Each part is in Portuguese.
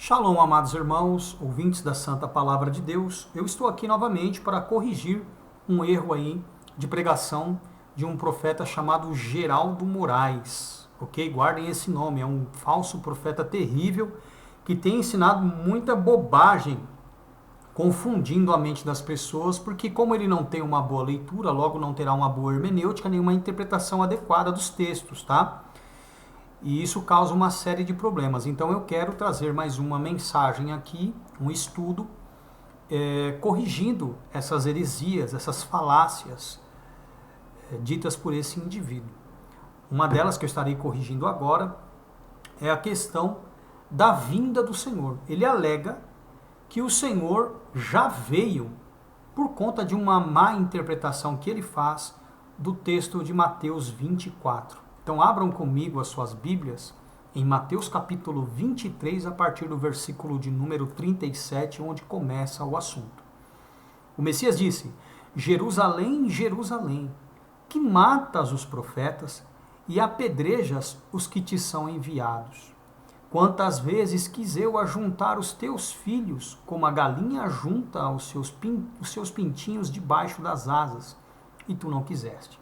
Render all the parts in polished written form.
Shalom, amados irmãos, ouvintes da Santa Palavra de Deus. Eu estou aqui novamente para corrigir um erro aí de pregação de um profeta chamado Geraldo Moraes, ok? Guardem esse nome, é um falso profeta terrível que tem ensinado muita bobagem, confundindo a mente das pessoas, porque como ele não tem uma boa leitura, logo não terá uma boa hermenêutica, nenhuma interpretação adequada dos textos, tá? E isso causa uma série de problemas. Então eu quero trazer mais uma mensagem aqui, um estudo, corrigindo essas heresias, essas falácias ditas por esse indivíduo. Uma delas que eu estarei corrigindo agora é a questão da vinda do Senhor. Ele alega que o Senhor já veio por conta de uma má interpretação que ele faz do texto de Mateus 24. Então abram comigo as suas Bíblias em Mateus capítulo 23, a partir do versículo de número 37, onde começa o assunto. O Messias disse: Jerusalém, Jerusalém, que matas os profetas e apedrejas os que te são enviados. Quantas vezes quis eu ajuntar os teus filhos, como a galinha ajunta os seus pintinhos debaixo das asas, e tu não quiseste.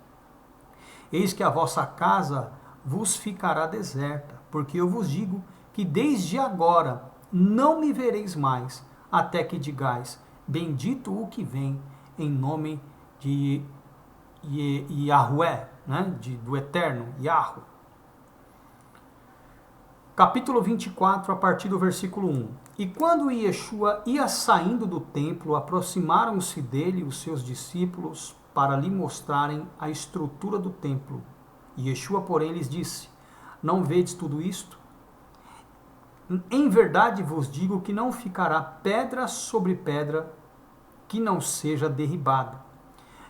Eis que a vossa casa vos ficará deserta, porque eu vos digo que desde agora não me vereis mais, até que digais, bendito o que vem em nome de Yahweh, né? Do Eterno, Yahweh. Capítulo 24, a partir do versículo 1. E quando Yeshua ia saindo do templo, aproximaram-se dele os seus discípulos para lhe mostrarem a estrutura do templo. E Yeshua, porém, lhes disse: Não vedes tudo isto? Em verdade vos digo que não ficará pedra sobre pedra que não seja derribada.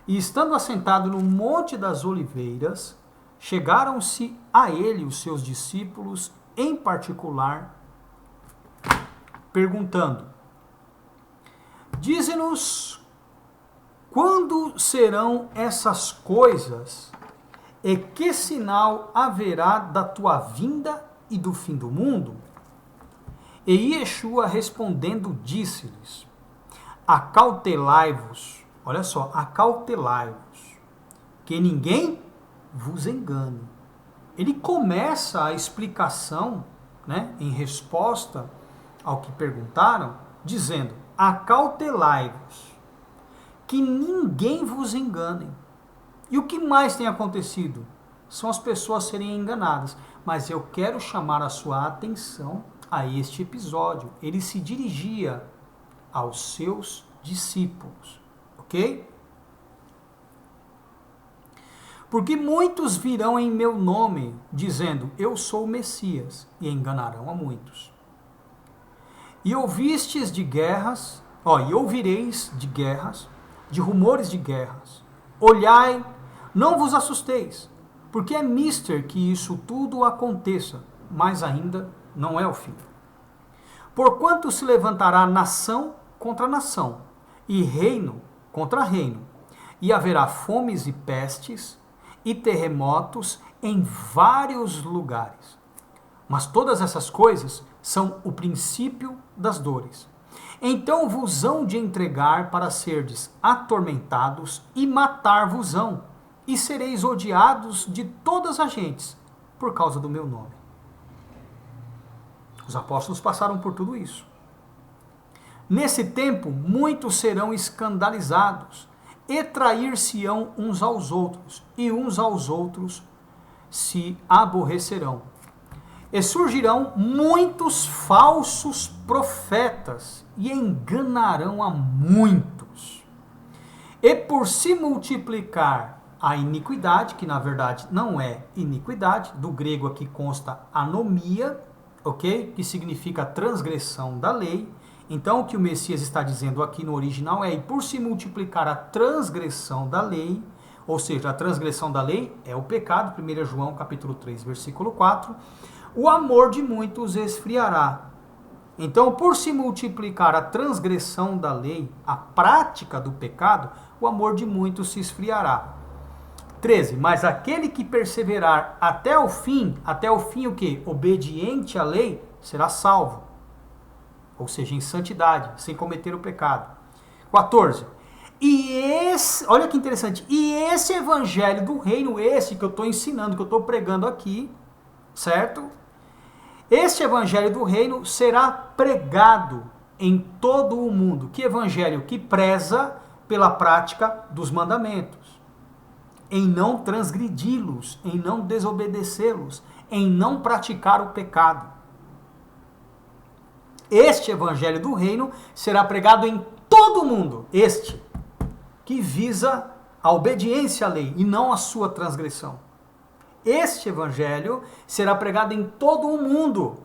E estando assentado no Monte das Oliveiras, chegaram-se a ele os seus discípulos, em particular, perguntando: Dize-nos quando serão essas coisas, e que sinal haverá da tua vinda e do fim do mundo? E Yeshua respondendo disse-lhes: Acautelai-vos, olha só, acautelai-vos, que ninguém vos engane. Ele começa a explicação, né, em resposta ao que perguntaram, dizendo: Acautelai-vos, que ninguém vos engane. E o que mais tem acontecido? São as pessoas serem enganadas. Mas eu quero chamar a sua atenção a este episódio. Ele se dirigia aos seus discípulos, ok? Porque muitos virão em meu nome, dizendo, eu sou o Messias, e enganarão a muitos. E ouvistes de guerras, e ouvireis de guerras, de rumores de guerras. Olhai, não vos assusteis, porque é mister que isso tudo aconteça, mas ainda não é o fim. Porquanto se levantará nação contra nação, e reino contra reino, e haverá fomes e pestes, e terremotos em vários lugares. Mas todas essas coisas são o princípio das dores. Então vos hão de entregar para serdes atormentados e matar-vos-ão, e sereis odiados de todas as gentes, por causa do meu nome. Os apóstolos passaram por tudo isso. Nesse tempo, muitos serão escandalizados, e trair-se-ão uns aos outros, e uns aos outros se aborrecerão. E surgirão muitos falsos profetas, e enganarão a muitos. E por se multiplicar a iniquidade, que na verdade não é iniquidade, do grego aqui consta anomia, ok? Que significa transgressão da lei. Então o que o Messias está dizendo aqui no original é, e por se multiplicar a transgressão da lei, ou seja, a transgressão da lei é o pecado, 1 João capítulo 3, versículo 4, o amor de muitos esfriará. Então, por se multiplicar a transgressão da lei, a prática do pecado, o amor de muitos se esfriará. 13. Mas aquele que perseverar até o fim o quê? Obediente à lei, será salvo. ou seja, em santidade, sem cometer o pecado. 14. Olha que interessante, e esse evangelho do reino, esse que eu estou ensinando, que eu estou pregando aqui, certo? Este evangelho do reino será pregado em todo o mundo. Que evangelho? Que preza pela prática dos mandamentos, em não transgredi-los, em não desobedecê-los, em não praticar o pecado. Este evangelho do reino será pregado em todo o mundo, que visa a obediência à lei e não a sua transgressão. Este evangelho será pregado em todo o mundo,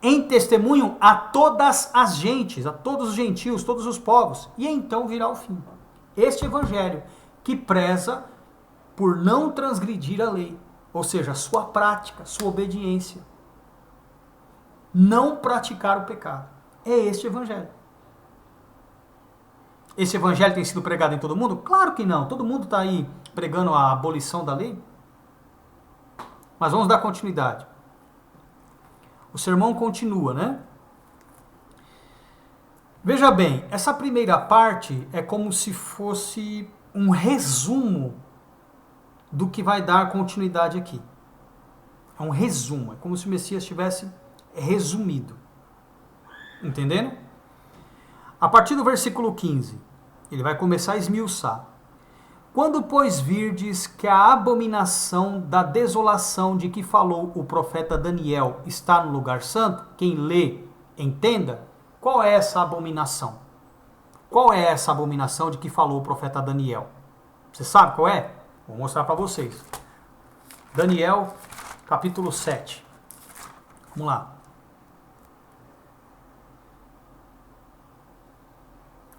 em testemunho a todas as gentes, a todos os gentios, todos os povos, e então virá o fim. Este evangelho que preza por não transgredir a lei, ou seja, sua prática, sua obediência, não praticar o pecado. É este evangelho. Esse evangelho tem sido pregado em todo mundo? Claro que não. Todo mundo está aí pregando a abolição da lei. Mas vamos dar continuidade. O sermão continua, né? Veja bem, essa primeira parte é como se fosse um resumo do que vai dar continuidade aqui. É um resumo, é como se o Messias tivesse resumido. Entendendo? A partir do versículo 15, ele vai começar a esmiuçar. Quando, pois, virdes que a abominação da desolação de que falou o profeta Daniel está no lugar santo, quem lê, entenda, qual é essa abominação? Qual é essa abominação de que falou o profeta Daniel? Você sabe qual é? Vou mostrar para vocês. Daniel, capítulo 7. Vamos lá.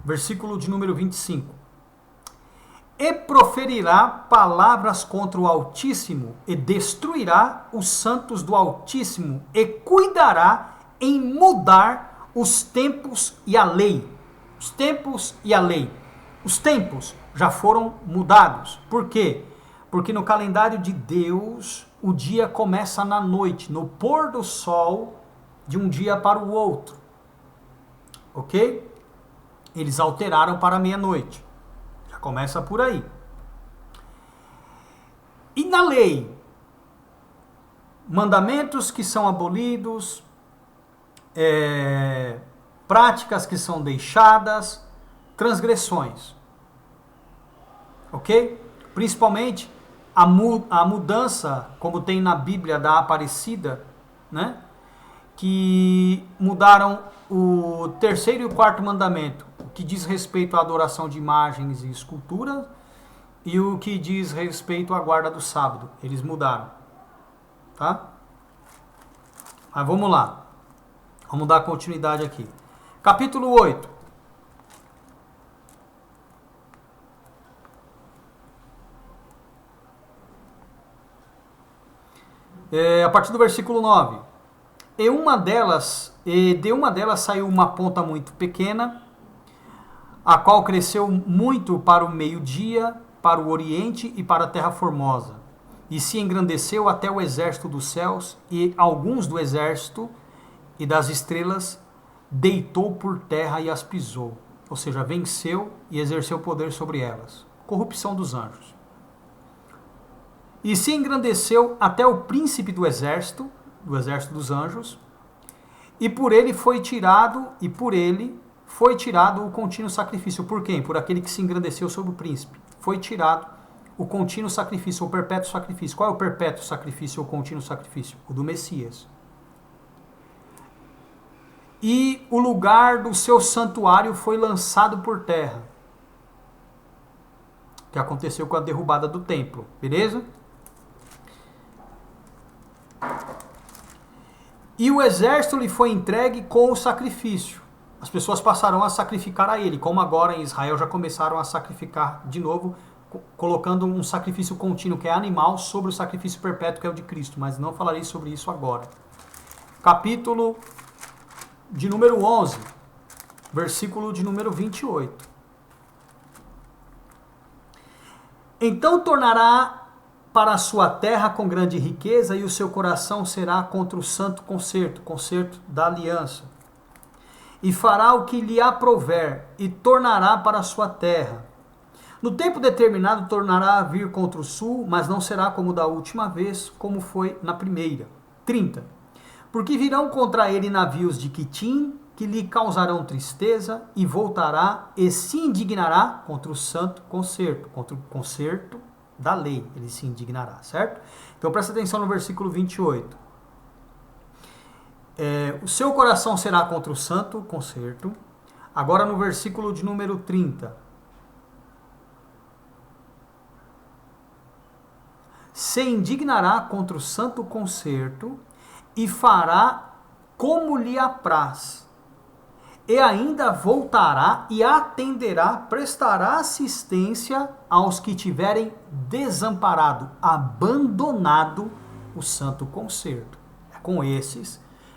Versículo de número 25. E proferirá palavras contra o Altíssimo, e destruirá os santos do Altíssimo, e cuidará em mudar os tempos e a lei. Os tempos e a lei. Os tempos já foram mudados. Por quê? Porque no calendário de Deus, o dia começa na noite, no pôr do sol, de um dia para o outro. Ok? Eles alteraram para meia-noite. Já começa por aí. E na lei? Mandamentos que são abolidos, práticas que são deixadas, transgressões. Ok? Principalmente a mudança, como tem na Bíblia da Aparecida, né? Que mudaram o terceiro e o quarto mandamento, o que diz respeito à adoração de imagens e esculturas, e o que diz respeito à guarda do sábado. Eles mudaram. Tá? Mas vamos lá. Vamos dar continuidade aqui. Capítulo 8. A partir do versículo 9. De uma delas saiu uma ponta muito pequena, a qual cresceu muito para o meio-dia, para o oriente e para a terra formosa, e se engrandeceu até o exército dos céus, e alguns do exército e das estrelas deitou por terra e as pisou, ou seja, venceu e exerceu poder sobre elas. Corrupção dos anjos. E se engrandeceu até o príncipe do exército dos anjos, e por ele foi tirado o contínuo sacrifício. Por quem? Por aquele que se engrandeceu sobre o príncipe. Foi tirado o contínuo sacrifício, o perpétuo sacrifício. Qual é o perpétuo sacrifício ou contínuo sacrifício? O do Messias. E o lugar do seu santuário foi lançado por terra. Que aconteceu com a derrubada do templo. Beleza? E o exército lhe foi entregue com o sacrifício. As pessoas passaram a sacrificar a ele, como agora em Israel já começaram a sacrificar de novo, colocando um sacrifício contínuo, que é animal, sobre o sacrifício perpétuo, que é o de Cristo. Mas não falarei sobre isso agora. Capítulo de número 11, versículo de número 28. Então tornará para a sua terra com grande riqueza, e o seu coração será contra o santo concerto da aliança. e fará o que lhe aprouver, e tornará para a sua terra. No tempo determinado tornará a vir contra o sul, mas não será como da última vez, como foi na primeira. 30. Porque virão contra ele navios de Quitim, que lhe causarão tristeza, e voltará e se indignará contra o santo concerto, contra o concerto da lei, ele se indignará, certo? Então presta atenção no versículo 28. O seu coração será contra o santo concerto. Agora no versículo de número 30. Se indignará contra o santo concerto e fará como lhe apraz. E ainda voltará e atenderá, prestará assistência aos que tiverem desamparado, abandonado o santo concerto.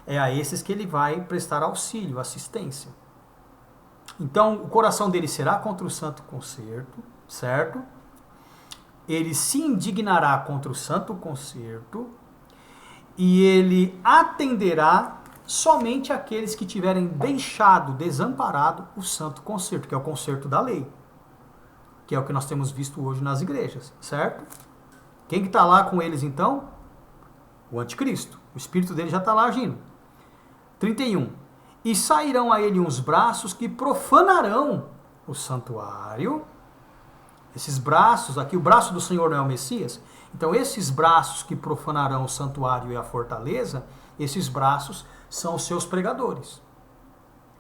É a esses que ele vai prestar auxílio, assistência. Então, o coração dele será contra o santo concerto, certo? Ele se indignará contra o santo concerto e ele atenderá somente aqueles que tiverem deixado, desamparado o santo concerto, que é o concerto da lei, que é o que nós temos visto hoje nas igrejas, certo? Quem que está lá com eles então? O anticristo. O espírito dele já está lá agindo. 31. E sairão a ele uns braços que profanarão o santuário. Esses braços, aqui o braço do Senhor não é o Messias, então esses braços que profanarão o santuário e a fortaleza, esses braços são os seus pregadores,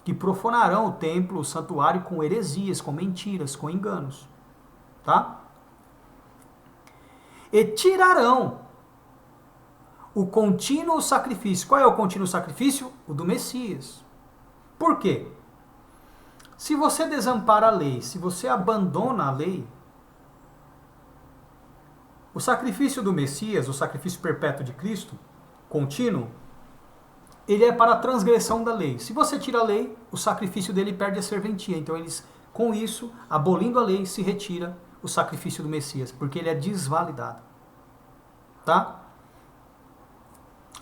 que profanarão o templo, o santuário com heresias, com mentiras, com enganos. Tá? E tirarão o contínuo sacrifício. Qual é o contínuo sacrifício? O do Messias. Por quê? Se você desampara a lei, se você abandona a lei, o sacrifício do Messias, o sacrifício perpétuo de Cristo, contínuo, ele é para a transgressão da lei. Se você tira a lei, o sacrifício dele perde a serventia. Então eles, com isso, abolindo a lei, se retira o sacrifício do Messias, porque ele é desvalidado. Tá?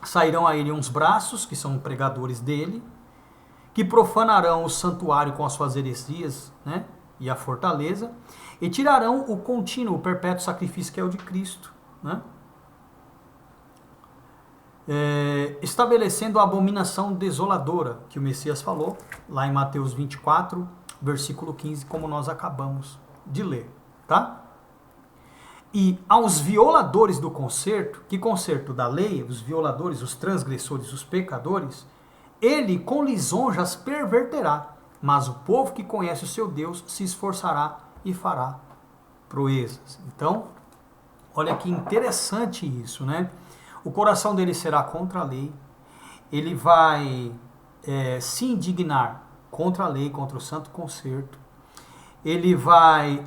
Sairão a ele uns braços, que são pregadores dele, que profanarão o santuário com as suas heresias, né, e a fortaleza, e tirarão o contínuo, o perpétuo sacrifício que é o de Cristo, né, estabelecendo a abominação desoladora que o Messias falou, lá em Mateus 24, versículo 15, como nós acabamos de ler, tá? E aos violadores do concerto, que concerto da lei, os violadores, os transgressores, os pecadores, ele com lisonjas perverterá, mas o povo que conhece o seu Deus se esforçará e fará proezas. Então, olha que interessante isso, né? O coração dele será contra a lei, ele vai se indignar contra a lei, contra o santo concerto, ele vai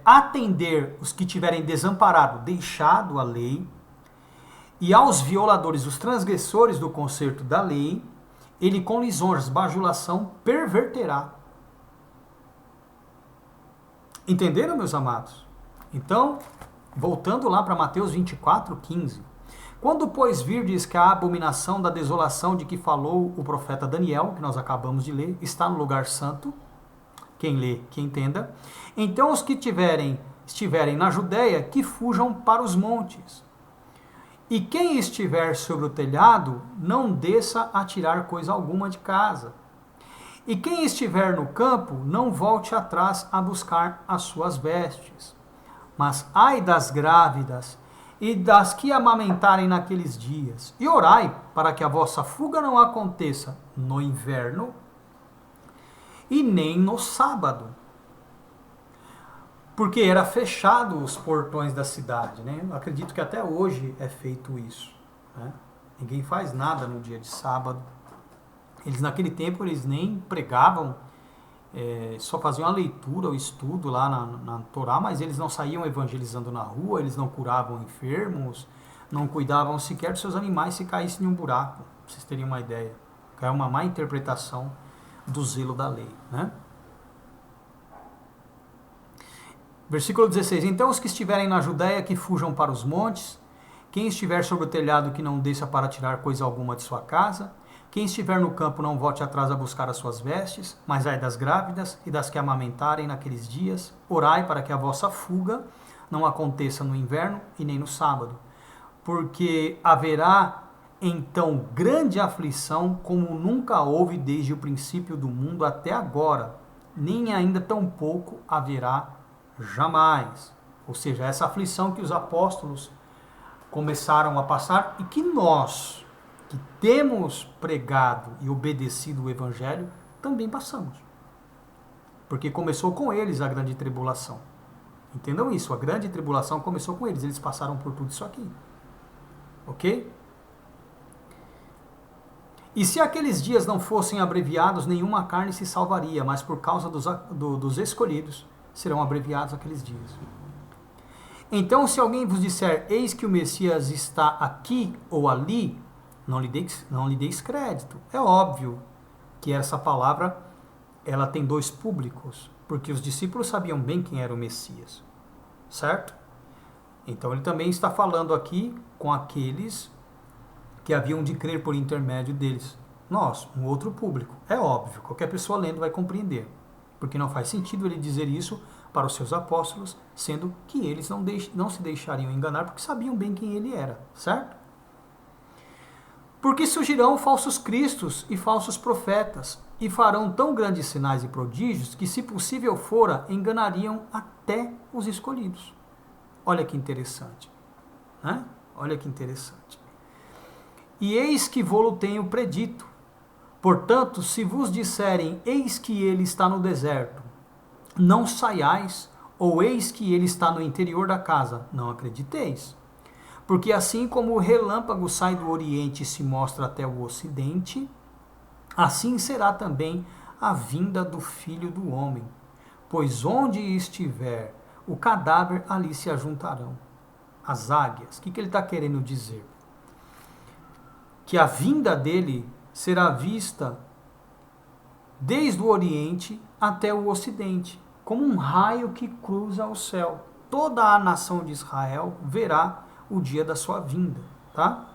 atender os que tiverem desamparado, deixado a lei, e aos violadores, os transgressores do concerto da lei, ele com lisonjas, bajulação, perverterá. Entenderam, meus amados? Então, voltando lá para Mateus 24, 15. Quando, pois, virdes que a abominação da desolação de que falou o profeta Daniel, que nós acabamos de ler, está no lugar santo, quem lê, que entenda, então os que estiverem na Judéia, que fujam para os montes. E quem estiver sobre o telhado, não desça a tirar coisa alguma de casa. E quem estiver no campo, não volte atrás a buscar as suas vestes. Mas ai das grávidas e das que amamentarem naqueles dias. E orai para que a vossa fuga não aconteça no inverno e nem no sábado. Porque era fechado os portões da cidade, né? Eu acredito que até hoje é feito isso, né? Ninguém faz nada no dia de sábado. Eles naquele tempo eles nem pregavam, só faziam a leitura, o estudo lá na Torá, mas eles não saíam evangelizando na rua, eles não curavam enfermos, não cuidavam sequer dos seus animais se caíssem em um buraco, pra vocês terem uma ideia. É uma má interpretação do zelo da lei, né? Versículo 16. Então os que estiverem na Judéia que fujam para os montes, quem estiver sobre o telhado que não desça para tirar coisa alguma de sua casa, Quem estiver no campo não volte atrás a buscar as suas vestes, mas ai das grávidas e das que amamentarem naqueles dias. Orai para que a vossa fuga não aconteça no inverno e nem no sábado, porque haverá então grande aflição como nunca houve desde o princípio do mundo até agora, nem ainda tão pouco haverá jamais. Ou seja, essa aflição que os apóstolos começaram a passar e que nós, que temos pregado e obedecido o Evangelho, também passamos. Porque começou com eles a grande tribulação. Entendam isso, a grande tribulação começou com eles, eles passaram por tudo isso aqui. Ok? E se aqueles dias não fossem abreviados, nenhuma carne se salvaria, mas por causa dos escolhidos serão abreviados aqueles dias. Então, se alguém vos disser, eis que o Messias está aqui ou ali, não lhe deis crédito. É óbvio que essa palavra ela tem dois públicos, porque os discípulos sabiam bem quem era o Messias, certo? Então ele também está falando aqui com aqueles que haviam de crer por intermédio deles. Nós, um outro público. É óbvio, qualquer pessoa lendo vai compreender, porque não faz sentido ele dizer isso para os seus apóstolos, sendo que eles não se deixariam enganar, porque sabiam bem quem ele era, certo? Porque surgirão falsos cristos e falsos profetas, e farão tão grandes sinais e prodígios que, se possível fora, enganariam até os escolhidos. Olha que interessante, né? Olha que interessante. E eis que vô-lo tenho predito. Portanto, se vos disserem, eis que ele está no deserto, não saiais, ou eis que ele está no interior da casa, não acrediteis. Porque assim como o relâmpago sai do oriente e se mostra até o ocidente, assim será também a vinda do Filho do Homem. Pois onde estiver o cadáver, ali se ajuntarão as águias. O que ele está querendo dizer? Que a vinda dele será vista desde o oriente até o ocidente, como um raio que cruza o céu. Toda a nação de Israel verá o dia da sua vinda, tá?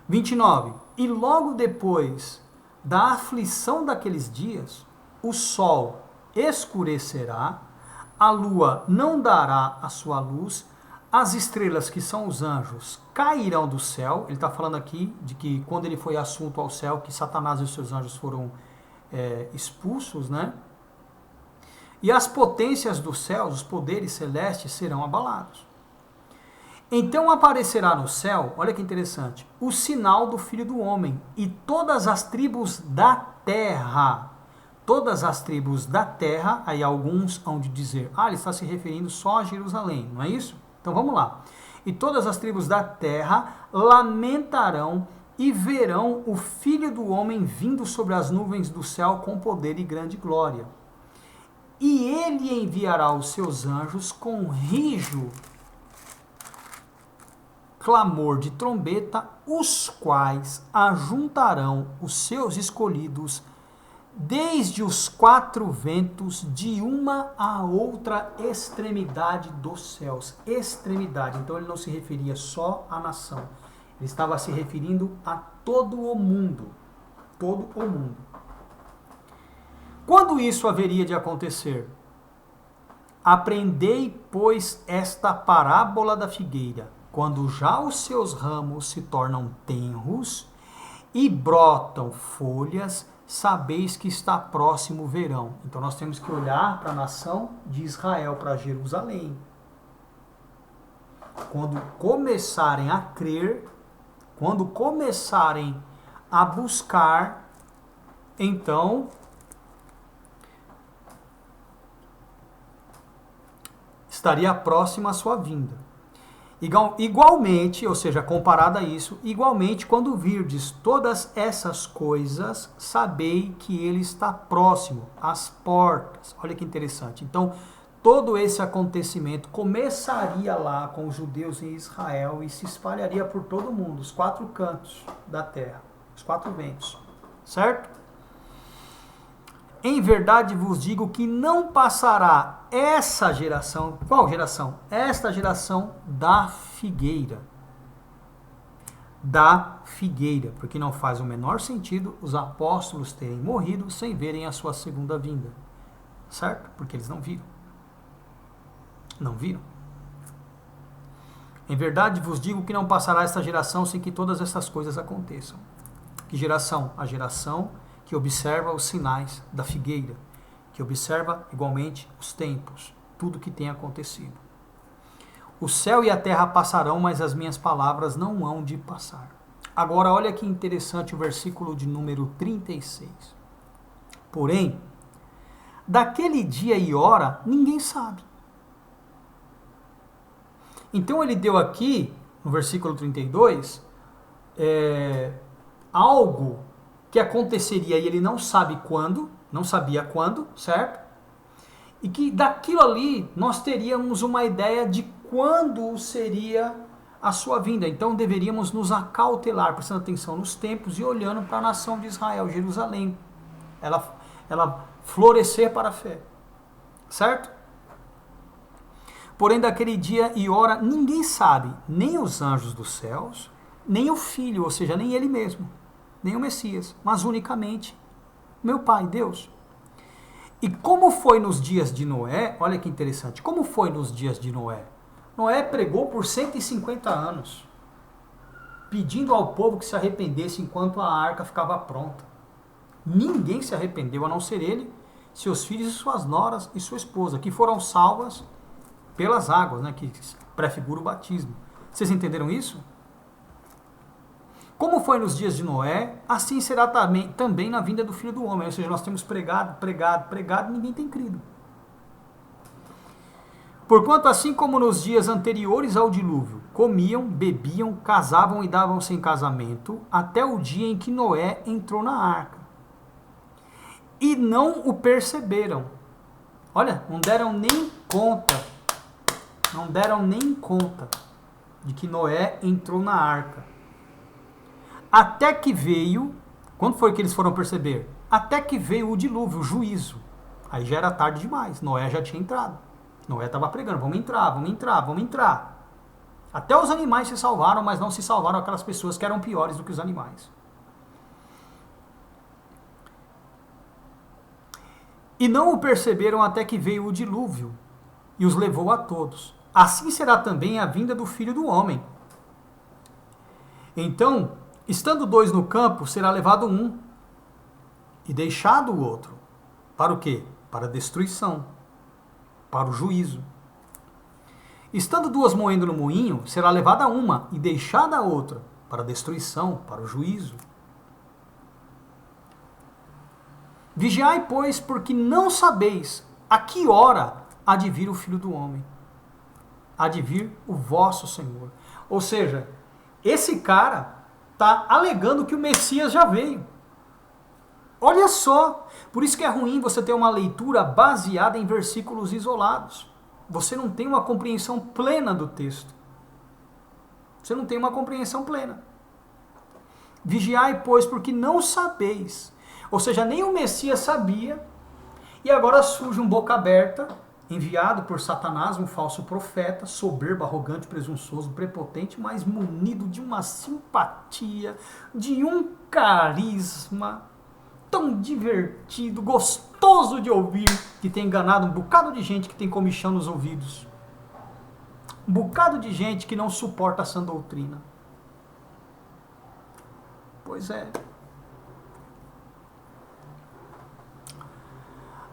29. E logo depois da aflição daqueles dias, o sol escurecerá, a lua não dará a sua luz, as estrelas, que são os anjos, cairão do céu. Ele está falando aqui de que quando ele foi assunto ao céu, que Satanás e os seus anjos foram expulsos, né? E as potências dos céus, os poderes celestes, serão abalados. Então aparecerá no céu, olha que interessante, o sinal do Filho do Homem, e todas as tribos da terra, aí alguns hão de dizer, ele está se referindo só a Jerusalém, não é isso? Então vamos lá. E todas as tribos da terra lamentarão e verão o Filho do Homem vindo sobre as nuvens do céu com poder e grande glória. E ele enviará os seus anjos com rijo, clamor de trombeta, os quais ajuntarão os seus escolhidos desde os quatro ventos, de uma a outra extremidade dos céus. Extremidade. Então ele não se referia só à nação. Ele estava se referindo a todo o mundo. Todo o mundo. Quando isso haveria de acontecer? Aprendei, pois, esta parábola da figueira. Quando já os seus ramos se tornam tenros e brotam folhas, sabeis que está próximo o verão. Então nós temos que olhar para a nação de Israel, para Jerusalém. Quando começarem a crer, quando começarem a buscar, então estaria próxima a sua vinda. Igualmente, ou seja, comparado a isso, igualmente, quando virdes todas essas coisas, sabei que ele está próximo, às portas. Olha que interessante. Então, todo esse acontecimento começaria lá com os judeus em Israel e se espalharia por todo o mundo, os quatro cantos da terra, os quatro ventos, certo? Em verdade vos digo que não passará essa geração. Qual geração? Esta geração da figueira. da figueira, porque não faz o menor sentido os apóstolos terem morrido sem verem a sua segunda vinda. Certo? Porque eles não viram. Não viram. Em verdade vos digo que não passará esta geração sem que todas essas coisas aconteçam. Que geração? A geração que observa os sinais da figueira, que observa igualmente os tempos, tudo que tem acontecido. O céu e a terra passarão, mas as minhas palavras não hão de passar. Agora, olha que interessante o versículo de número 36. Porém, daquele dia e hora, ninguém sabe. Então, ele deu aqui, no versículo 32, algo que aconteceria e ele não sabe quando, não sabia quando, certo? E que daquilo ali nós teríamos uma ideia de quando seria a sua vinda. Então deveríamos nos acautelar, prestando atenção nos tempos e olhando para a nação de Israel, Jerusalém. Ela florescer para a fé. Certo? Porém, daquele dia e hora ninguém sabe, nem os anjos dos céus, nem o Filho, ou seja, nem ele mesmo, nem o Messias, mas unicamente meu Pai, Deus. E como foi nos dias de Noé, olha que interessante, como foi nos dias de Noé? Noé pregou por 150 anos, pedindo ao povo que se arrependesse enquanto a arca ficava pronta. Ninguém se arrependeu, a não ser ele, seus filhos e suas noras e sua esposa, que foram salvas pelas águas, né, que prefigura o batismo. Vocês entenderam isso? Como foi nos dias de Noé, assim será também na vinda do Filho do Homem. Ou seja, nós temos pregado e ninguém tem crido. Porquanto, assim como nos dias anteriores ao dilúvio, comiam, bebiam, casavam e davam-se em casamento, até o dia em que Noé entrou na arca. E não o perceberam. Olha, não deram nem conta de que Noé entrou na arca. Até que veio, quando foi que eles foram perceber? Até que veio o dilúvio, o juízo. Aí já era tarde demais, Noé já tinha entrado. Noé estava pregando, vamos entrar. Até os animais se salvaram, mas não se salvaram aquelas pessoas que eram piores do que os animais. E não o perceberam até que veio o dilúvio e os levou a todos. Assim será também a vinda do Filho do Homem. Então, estando dois no campo, será levado um e deixado o outro. Para o quê? Para a destruição, para o juízo. Estando duas moendo no moinho, será levada uma e deixada a outra, para a destruição, para o juízo. Vigiai, pois, porque não sabeis a que hora há de vir o Filho do Homem. Há de vir o vosso Senhor. Ou seja, esse cara está alegando que o Messias já veio. Olha só, por isso que é ruim você ter uma leitura baseada em versículos isolados. Você não tem uma compreensão plena do texto. Você não tem uma compreensão plena. Vigiai, pois, porque não sabeis. Ou seja, nem o Messias sabia, e agora surge um boca aberta, enviado por Satanás, um falso profeta, soberbo, arrogante, presunçoso, prepotente, mas munido de uma simpatia, de um carisma tão divertido, gostoso de ouvir, que tem enganado um bocado de gente que tem comichão nos ouvidos. Um bocado de gente que não suporta a sã doutrina. Pois é.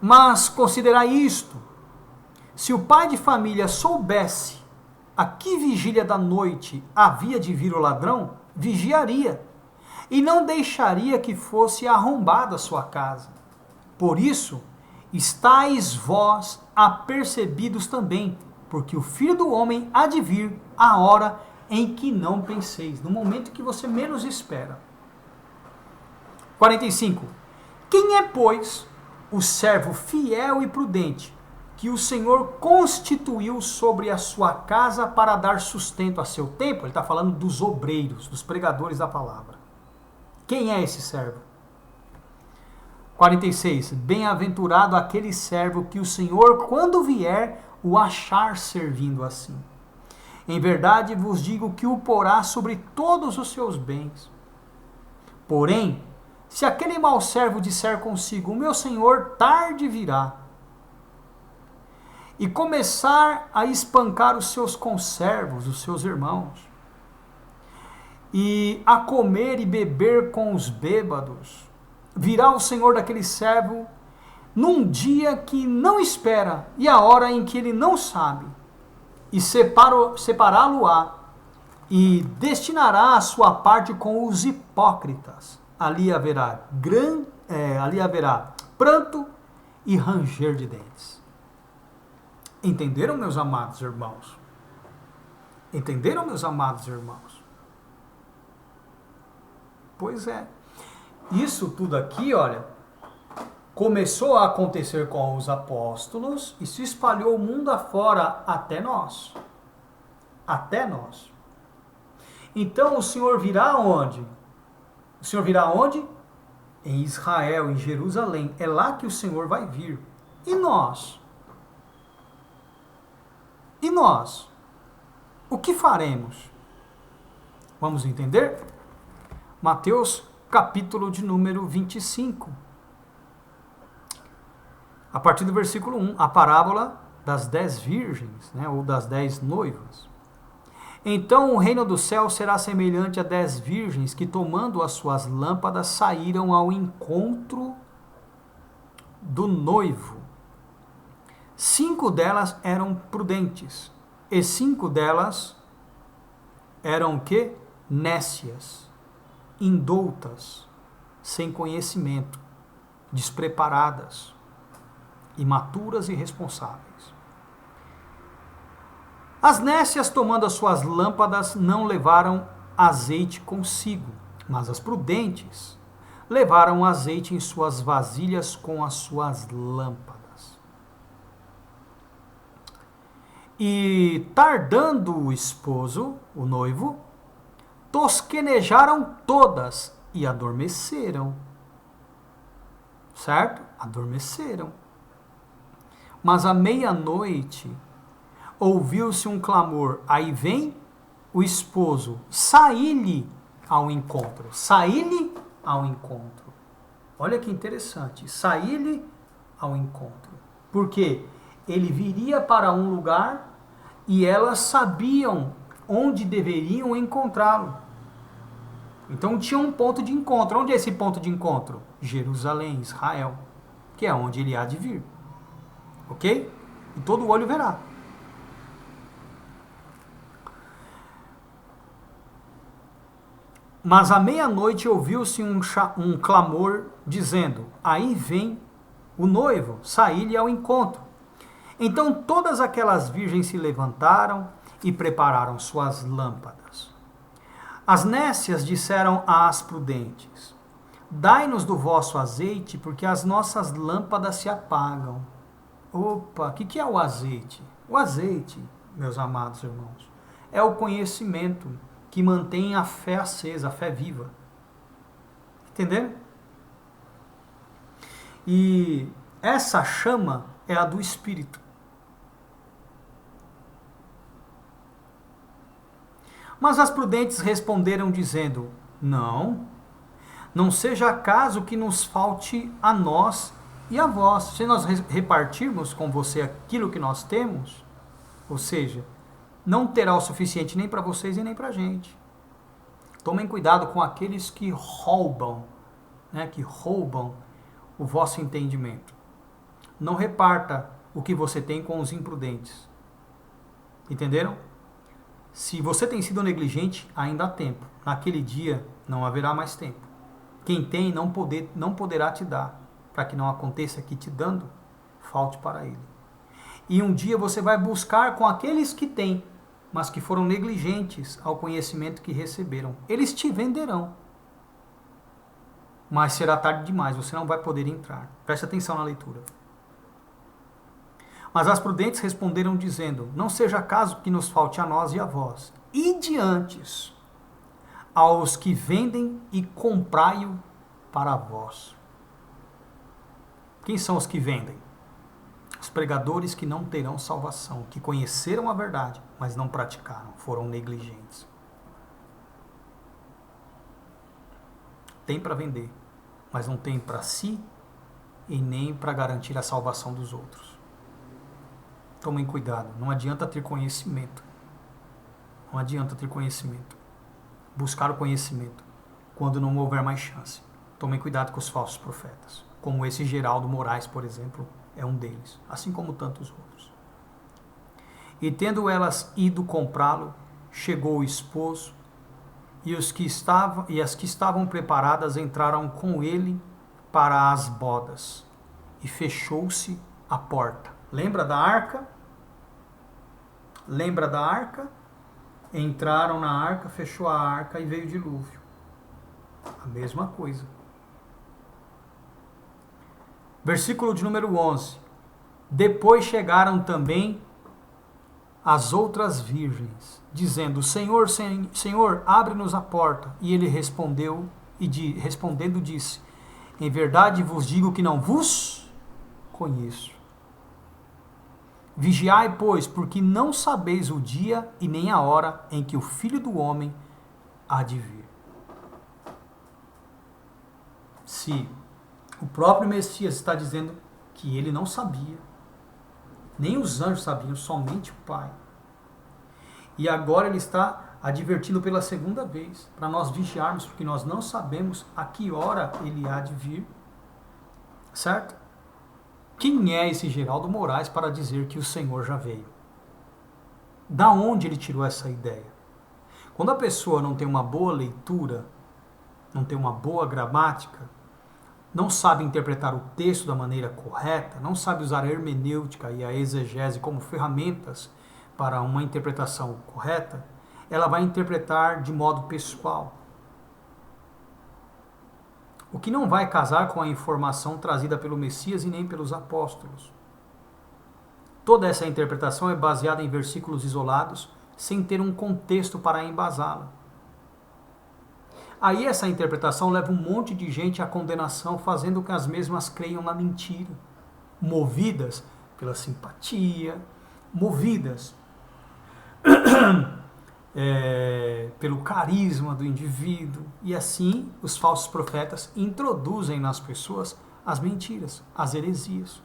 Mas considerai isto: se o pai de família soubesse a que vigília da noite havia de vir o ladrão, vigiaria, e não deixaria que fosse arrombada a sua casa. Por isso, estáis vós apercebidos também, porque o Filho do Homem há de vir a hora em que não penseis, no momento que você menos espera. 45. Quem é, pois, o servo fiel e prudente, que o Senhor constituiu sobre a sua casa para dar sustento a seu tempo? Ele está falando dos obreiros, dos pregadores da palavra. Quem é esse servo? 46. Bem-aventurado aquele servo que o Senhor, quando vier, o achar servindo assim. Em verdade vos digo que o porá sobre todos os seus bens. Porém, se aquele mau servo disser consigo, o meu senhor tarde virá, e começar a espancar os seus conservos, os seus irmãos, e a comer e beber com os bêbados, virá o senhor daquele servo num dia que não espera e a hora em que ele não sabe, e separá-lo-á, e destinará a sua parte com os hipócritas. Ali haverá pranto e ranger de dentes. Entenderam, meus amados irmãos? Entenderam, meus amados irmãos? Pois é. Isso tudo aqui, olha, começou a acontecer com os apóstolos e se espalhou o mundo afora até nós. Até nós. Então o Senhor virá onde? O Senhor virá onde? Em Israel, em Jerusalém. É lá que o Senhor vai vir. E nós? E nós? O que faremos? Vamos entender? Mateus, capítulo de número 25. A partir do versículo 1, a parábola das 10 virgens, né, ou das 10 noivas. Então o reino do céu será semelhante a 10 virgens que, tomando as suas lâmpadas, saíram ao encontro do noivo. 5 delas eram prudentes, e 5 delas eram o quê? Nécias, indoutas, sem conhecimento, despreparadas, imaturas e irresponsáveis. As nécias, tomando as suas lâmpadas, não levaram azeite consigo, mas as prudentes levaram azeite em suas vasilhas com as suas lâmpadas. E, tardando o esposo, o noivo, tosquenejaram todas e adormeceram. Certo? Adormeceram. Mas à meia-noite ouviu-se um clamor. Aí vem o esposo, saí-lhe ao encontro. Saí-lhe ao encontro. Olha que interessante. Saí-lhe ao encontro. Por quê? Ele viria para um lugar e elas sabiam onde deveriam encontrá-lo. Então tinha um ponto de encontro. Onde é esse ponto de encontro? Jerusalém, Israel, que é onde ele há de vir. Ok? E todo olho verá. Mas à meia-noite ouviu-se um clamor, dizendo, aí vem o noivo, saí-lhe ao encontro. Então todas aquelas virgens se levantaram e prepararam suas lâmpadas. As nécias disseram às prudentes, dai-nos do vosso azeite, porque as nossas lâmpadas se apagam. Opa, o que é o azeite? O azeite, meus amados irmãos, é o conhecimento que mantém a fé acesa, a fé viva. Entendeu? E essa chama é a do Espírito. Mas as prudentes responderam dizendo, não seja acaso que nos falte a nós e a vós. Se nós repartirmos com você aquilo que nós temos, ou seja, não terá o suficiente nem para vocês e nem para a gente. Tomem cuidado com aqueles que roubam, né, que roubam o vosso entendimento. Não reparta o que você tem com os imprudentes. Entenderam? Se você tem sido negligente, ainda há tempo. Naquele dia não haverá mais tempo. Quem tem não poderá te dar, para que não aconteça que te dando, falte para ele. E um dia você vai buscar com aqueles que têm, mas que foram negligentes ao conhecimento que receberam. Eles te venderão. Mas será tarde demais, você não vai poder entrar. Preste atenção na leitura. Mas as prudentes responderam dizendo, não seja caso que nos falte a nós e a vós. Ide antes aos que vendem e comprai-o para vós. Quem são os que vendem? Os pregadores que não terão salvação, que conheceram a verdade, mas não praticaram, foram negligentes. Tem para vender, mas não tem para si e nem para garantir a salvação dos outros. Tomem cuidado, não adianta ter conhecimento. Não adianta ter conhecimento. Buscar o conhecimento quando não houver mais chance. Tomem cuidado com os falsos profetas, como esse Geraldo Moraes, por exemplo, é um deles, assim como tantos outros. E tendo elas ido comprá-lo, chegou o esposo, e as que estavam preparadas entraram com ele para as bodas, e fechou-se a porta. Lembra da arca? Lembra da arca? Entraram na arca, fechou a arca e veio o dilúvio. A mesma coisa. Versículo de número 11. Depois chegaram também as outras virgens, dizendo: Senhor, Senhor, abre-nos a porta. E ele respondeu, respondendo disse: Em verdade vos digo que não vos conheço. Vigiai, pois, porque não sabeis o dia e nem a hora em que o Filho do Homem há de vir. Se o próprio Messias está dizendo que ele não sabia, nem os anjos sabiam, somente o Pai. E agora ele está advertindo pela segunda vez, para nós vigiarmos, porque nós não sabemos a que hora ele há de vir. Certo? Quem é esse Geraldo Moraes para dizer que o Senhor já veio? Da onde ele tirou essa ideia? Quando a pessoa não tem uma boa leitura, não tem uma boa gramática, não sabe interpretar o texto da maneira correta, não sabe usar a hermenêutica e a exegese como ferramentas para uma interpretação correta, ela vai interpretar de modo pessoal, o que não vai casar com a informação trazida pelo Messias e nem pelos apóstolos. Toda essa interpretação é baseada em versículos isolados, sem ter um contexto para embasá-la. Aí essa interpretação leva um monte de gente à condenação, fazendo com que as mesmas creiam na mentira, movidas pela simpatia, movidas pelo carisma do indivíduo. E assim os falsos profetas introduzem nas pessoas as mentiras, as heresias.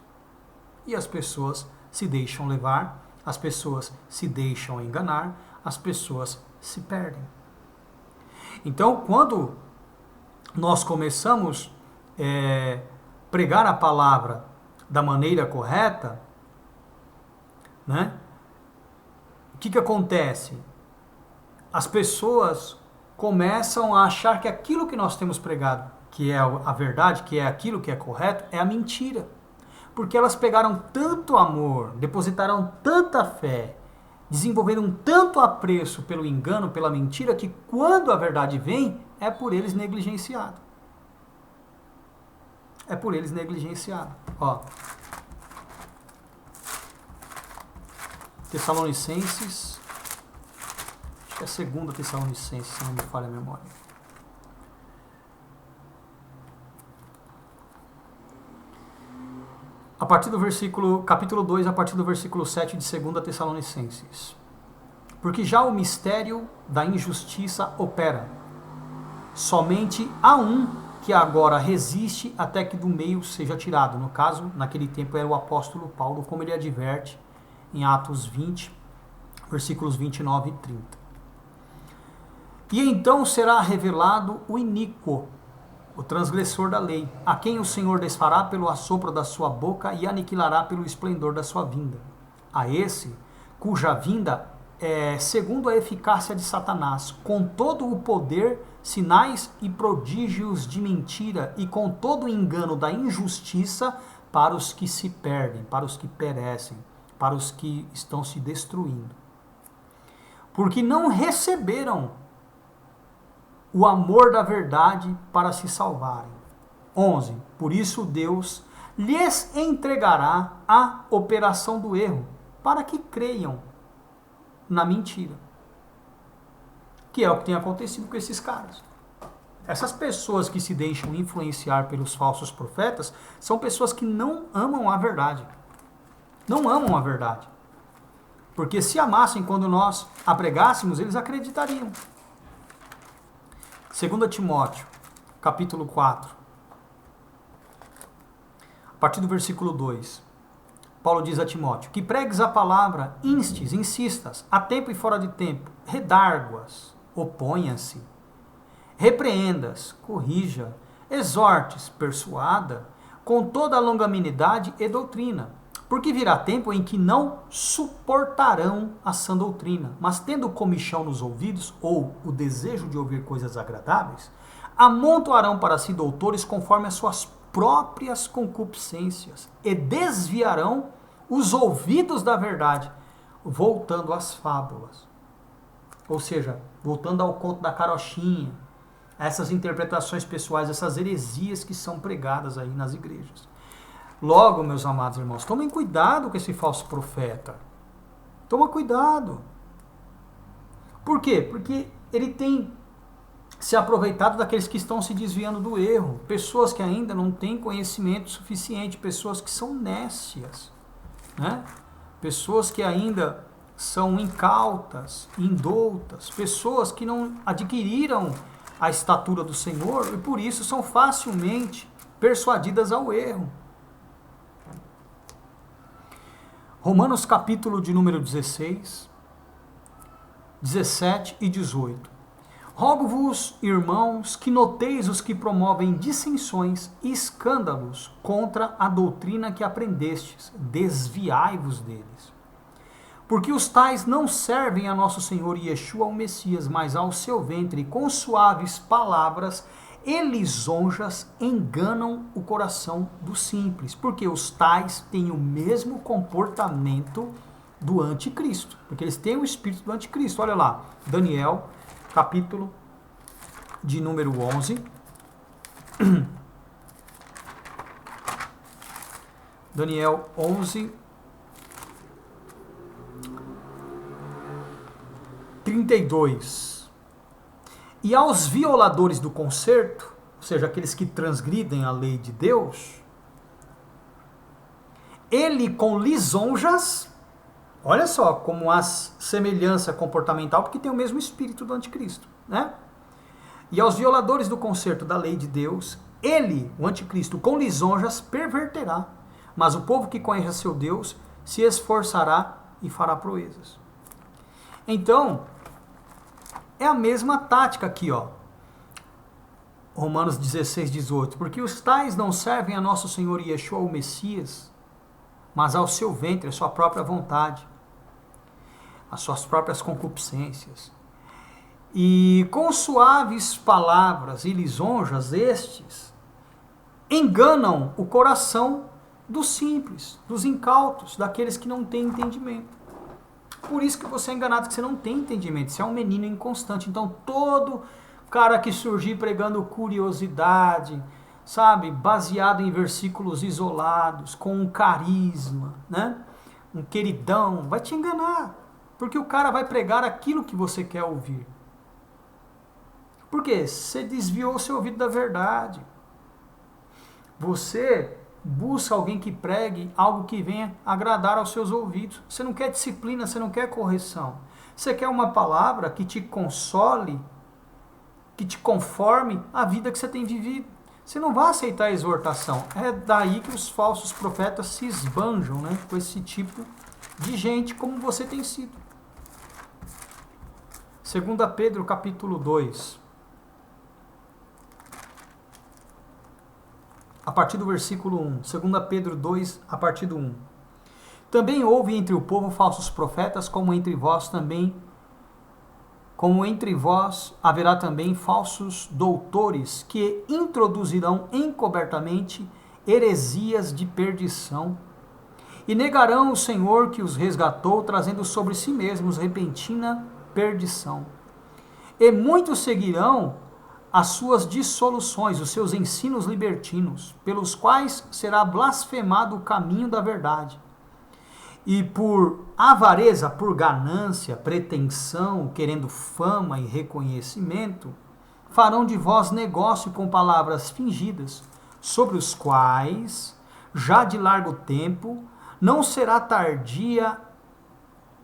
E as pessoas se deixam levar, as pessoas se deixam enganar, as pessoas se perdem. Então, quando nós começamos a pregar a palavra da maneira correta, né, o que acontece? As pessoas começam a achar que aquilo que nós temos pregado, que é a verdade, que é aquilo que é correto, é a mentira. Porque elas pegaram tanto amor, depositaram tanta fé, desenvolveram tanto apreço pelo engano, pela mentira, que quando a verdade vem, é por eles negligenciado. É por eles negligenciado. Ó. Tessalonicenses, acho que é a segunda Tessalonicenses, se não me falha a memória. A partir do versículo, capítulo 2, a partir do versículo 7 de 2 Tessalonicenses. Porque já o mistério da injustiça opera. Somente há um que agora resiste até que do meio seja tirado. No caso, naquele tempo era o apóstolo Paulo, como ele adverte em Atos 20, versículos 29 e 30. E então será revelado o iníquo, o transgressor da lei, a quem o Senhor desfará pelo assopro da sua boca e aniquilará pelo esplendor da sua vinda. A esse, cuja vinda é segundo a eficácia de Satanás, com todo o poder, sinais e prodígios de mentira e com todo o engano da injustiça para os que se perdem, para os que perecem, para os que estão se destruindo. Porque não receberam o amor da verdade para se salvarem. 11. Por isso Deus lhes entregará a operação do erro, para que creiam na mentira. Que é o que tem acontecido com esses caras. Essas pessoas que se deixam influenciar pelos falsos profetas são pessoas que não amam a verdade. não amam a verdade. Porque se amassem quando nós a pregássemos, eles acreditariam. 2 Timóteo, capítulo 4. A partir do versículo 2. Paulo diz a Timóteo: que pregues a palavra, instes, insistas, a tempo e fora de tempo, redarguas, oponha-se, repreendas, corrija, exortes, persuada, com toda a longanimidade e doutrina. Porque virá tempo em que não suportarão a sã doutrina, mas tendo comichão nos ouvidos, ou o desejo de ouvir coisas agradáveis, amontoarão para si doutores conforme as suas próprias concupiscências, e desviarão os ouvidos da verdade, voltando às fábulas. Ou seja, voltando ao conto da carochinha, a essas interpretações pessoais, essas heresias que são pregadas aí nas igrejas. Logo, meus amados irmãos, tomem cuidado com esse falso profeta. Toma cuidado. Por quê? Porque ele tem se aproveitado daqueles que estão se desviando do erro. Pessoas que ainda não têm conhecimento suficiente, pessoas que são nécias, né? Pessoas que ainda são incautas, indoutas, pessoas que não adquiriram a estatura do Senhor e por isso são facilmente persuadidas ao erro. Romanos capítulo de número 16, 17 e 18. Rogo-vos, irmãos, que noteis os que promovem dissensões e escândalos contra a doutrina que aprendestes, desviai-vos deles. Porque os tais não servem a nosso Senhor Yeshua, o Messias, mas ao seu ventre, com suaves palavras e lisonjas enganam o coração dos simples, porque os tais têm o mesmo comportamento do anticristo, porque eles têm o espírito do anticristo. Olha lá, Daniel, capítulo de número 11. Daniel 11, 32. E aos violadores do concerto, ou seja, aqueles que transgridem a lei de Deus, ele com lisonjas, olha só como há semelhança comportamental, porque tem o mesmo espírito do anticristo, né? E aos violadores do concerto da lei de Deus, ele, o anticristo, com lisonjas perverterá, mas o povo que conhece a seu Deus se esforçará e fará proezas. Então, é a mesma tática aqui, ó. Romanos 16, 18. Porque os tais não servem a nosso Senhor Yeshua, o Messias, mas ao seu ventre, a sua própria vontade, as suas próprias concupiscências. E com suaves palavras e lisonjas, estes enganam o coração dos simples, dos incautos, daqueles que não têm entendimento. Por isso que você é enganado, que você não tem entendimento. Você é um menino inconstante. Então, todo cara que surgir pregando curiosidade, sabe, baseado em versículos isolados, com um carisma, né, um queridão, vai te enganar. Porque o cara vai pregar aquilo que você quer ouvir. Por quê? Você desviou o seu ouvido da verdade. Você busca alguém que pregue algo que venha agradar aos seus ouvidos. Você não quer disciplina, você não quer correção. Você quer uma palavra que te console, que te conforme à vida que você tem vivido. Você não vai aceitar a exortação. É daí que os falsos profetas se esbanjam, né, com esse tipo de gente como você tem sido. 2 Pedro capítulo 2. A partir do versículo 1, 2 Pedro 2, a partir do 1. Também houve entre o povo falsos profetas, como entre vós haverá também falsos doutores, que introduzirão encobertamente heresias de perdição, e negarão o Senhor que os resgatou, trazendo sobre si mesmos repentina perdição. E muitos seguirão as suas dissoluções, os seus ensinos libertinos, pelos quais será blasfemado o caminho da verdade. E por avareza, por ganância, pretensão, querendo fama e reconhecimento, farão de vós negócio com palavras fingidas, sobre os quais, já de largo tempo, não será tardia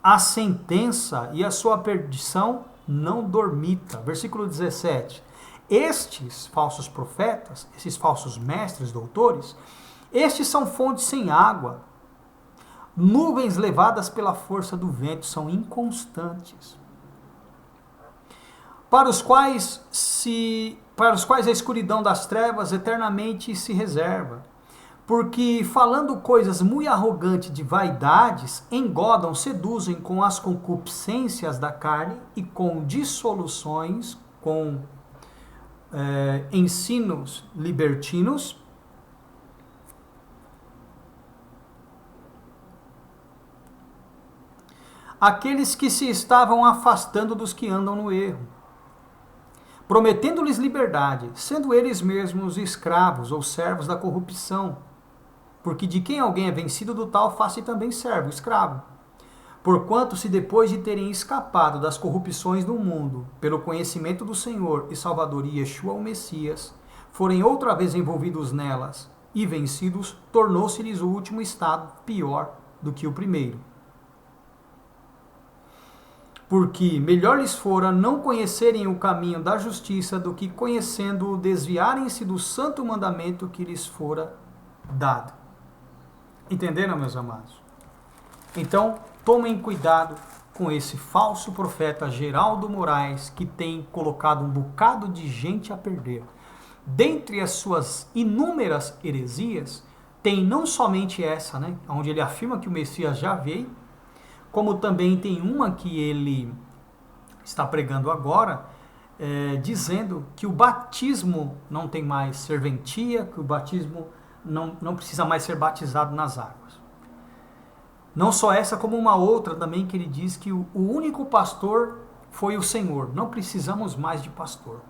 a sentença e a sua perdição não dormita. Versículo 17. Estes falsos profetas, esses falsos mestres, doutores, estes são fontes sem água, nuvens levadas pela força do vento, são inconstantes, para os quais a escuridão das trevas eternamente se reserva, porque falando coisas muito arrogantes de vaidades, engodam, seduzem com as concupiscências da carne e com dissoluções, com ensinos libertinos, aqueles que se estavam afastando dos que andam no erro, prometendo-lhes liberdade, sendo eles mesmos escravos ou servos da corrupção. Porque de quem alguém é vencido, do tal faça também servo, escravo. Porquanto, se depois de terem escapado das corrupções do mundo, pelo conhecimento do Senhor e Salvador Yeshua, o Messias, forem outra vez envolvidos nelas e vencidos, tornou-se-lhes o último estado pior do que o primeiro. Porque melhor lhes fora não conhecerem o caminho da justiça do que, conhecendo-o, desviarem-se do santo mandamento que lhes fora dado. Entenderam, meus amados? Então, tomem cuidado com esse falso profeta Geraldo Moraes, que tem colocado um bocado de gente a perder. Dentre as suas inúmeras heresias, tem não somente essa, né, onde ele afirma que o Messias já veio, como também tem uma que ele está pregando agora, dizendo que o batismo não tem mais serventia, que o batismo não precisa mais ser batizado nas águas. Não só essa, como uma outra também, que ele diz que o único pastor foi o Senhor. Não precisamos mais de pastor.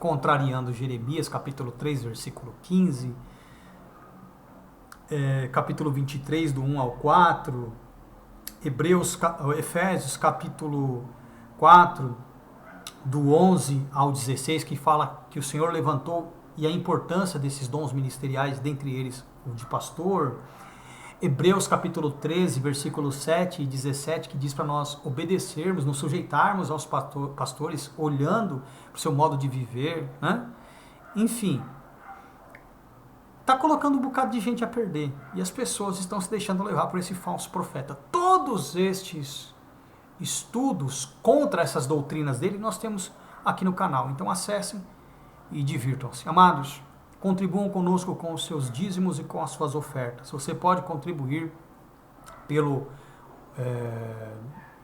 Contrariando Jeremias, capítulo 3, versículo 15, capítulo 23, do 1 ao 4, Efésios, capítulo 4, do 11 ao 16, que fala que o Senhor levantou e a importância desses dons ministeriais, dentre eles o de pastor. Hebreus capítulo 13, versículos 7 e 17, que diz para nós obedecermos, nos sujeitarmos aos pastores, olhando para o seu modo de viver, né? Enfim, está colocando um bocado de gente a perder, e as pessoas estão se deixando levar por esse falso profeta. Todos estes estudos contra essas doutrinas dele, nós temos aqui no canal, então acessem e divirtam-se. Amados, contribuam conosco com os seus dízimos e com as suas ofertas. Você pode contribuir pelo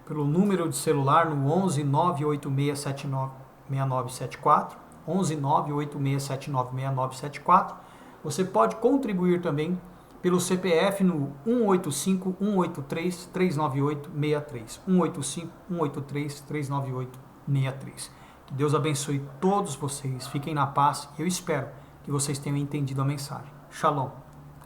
número de celular no 11 98679 6974, 11 98679 6974. Você pode contribuir também pelo CPF no 185 183 398 63, 185 183 398 63. Que Deus abençoe todos vocês, fiquem na paz, eu espero que vocês tenham entendido a mensagem. Shalom.